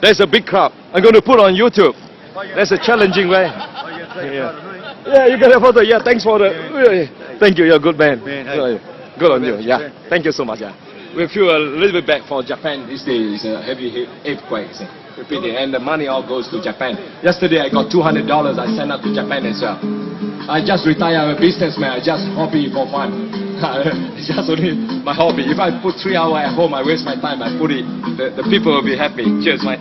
There's a big crowd. I'm going to put on YouTube. That's a challenging way. Yeah, you got a photo. Yeah, thanks for the... Thank you, you're a good man. Good on you, yeah. Thank you so much, yeah. We feel a little bit bad for Japan these days. Heavy earthquakes. Repeating, and the money all goes to Japan. Yesterday I got $200 I sent out to Japan as well. I just retired, I'm a businessman. I just hobby for fun. It's just only my hobby. If I put 3 hours at home, I waste my time. I put it. The people will be happy. Cheers, mate.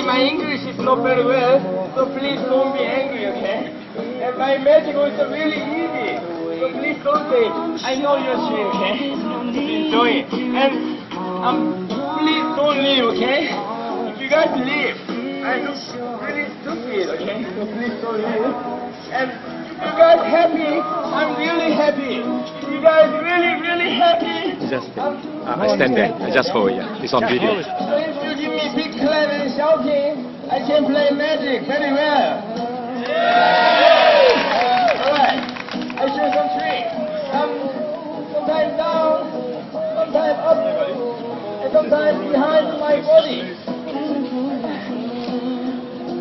My English is not very well, so please don't be angry, okay? And my magic was really easy, so please don't say, I know you're sweet, okay? Enjoy it. And please don't leave, okay? If you guys leave, I look really stupid, okay? So please don't leave. And if you guys happy, I'm really happy. If you guys really happy, I stand there. I just hold it. It's on video. If you give me big clap and shouting, I can play magic very well. Alright, I show some tricks. Sometimes down, sometimes up, and sometimes behind my body.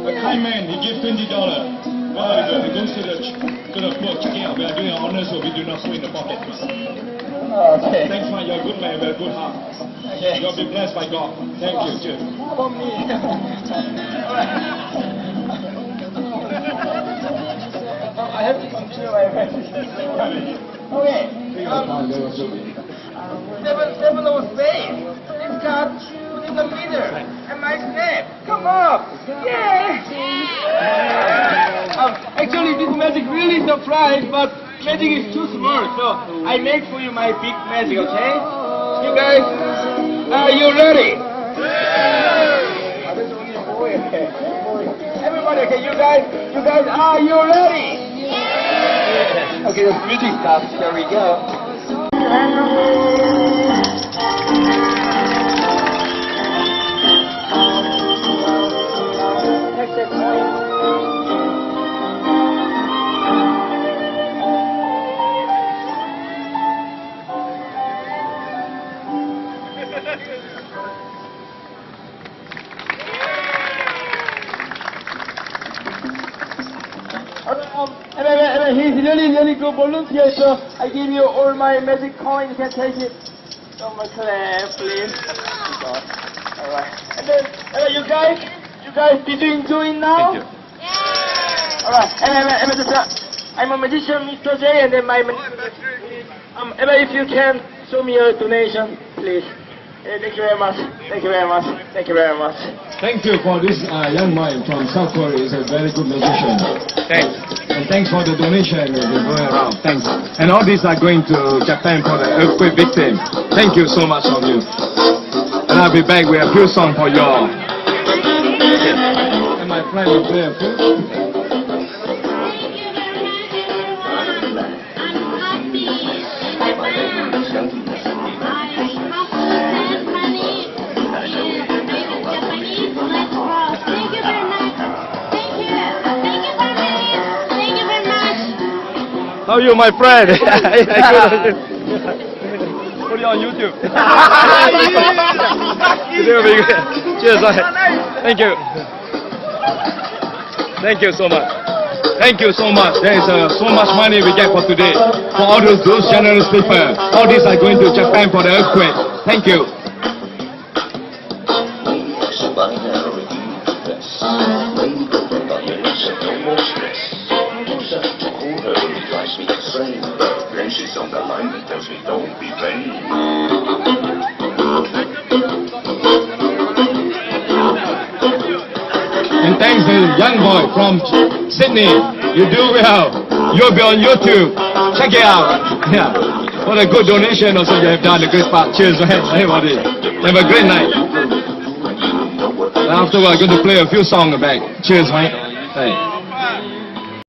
A kind man, he gives $20. Very good. He goes to the floor, checking out. We are doing an honor, so we do not put in the pocket. Okay. Thanks, man. You're a good man. You're a good heart. Okay. You'll be blessed by God. Thank you. Cheers. For me. I have to control my message. Okay. 7 of spades. This card in the middle. And my snap. Come on. Yeah. Actually, this magic really surprised, but magic is too small, so I make for you my big magic, okay? You guys, are you ready? Everybody, okay, you guys, are you ready? Okay, the music stops, here we go. Next point. He's really good volunteer, so I give you all my magic coins. You can take it. Oh, my clap, please. Alright. And then, you guys, did you enjoy it now? Thank you. Yeah. Alright. I'm a magician, Mr. J, and then my if you can show me a donation, please. Thank you very much. Thank you very much. Thank you very much. Thank you for this young man from South Korea. He's a very good magician. Thanks. And thanks for the donation that's been going around. Thanks. And all these are going to Japan for the earthquake victims. Thank you so much from you. And I'll be back with a few songs for you all. And my friend will play a few. How are you, my friend? Put it on YouTube. Cheers. Thank you. Thank you so much. Thank you so much. There is so much money we get for today. For all those generous people. All these are going to Japan for the earthquake. Thank you. 人是送的来，但是don't be vain. And thanks to the young boy from Sydney. You do well. You'll be on YouTube. Check it out. Yeah. What a good donation also you have done. A good part. Cheers, man. Everybody. Have a great night. Afterward, I'm going to play a few songs back. Cheers, man. Hey.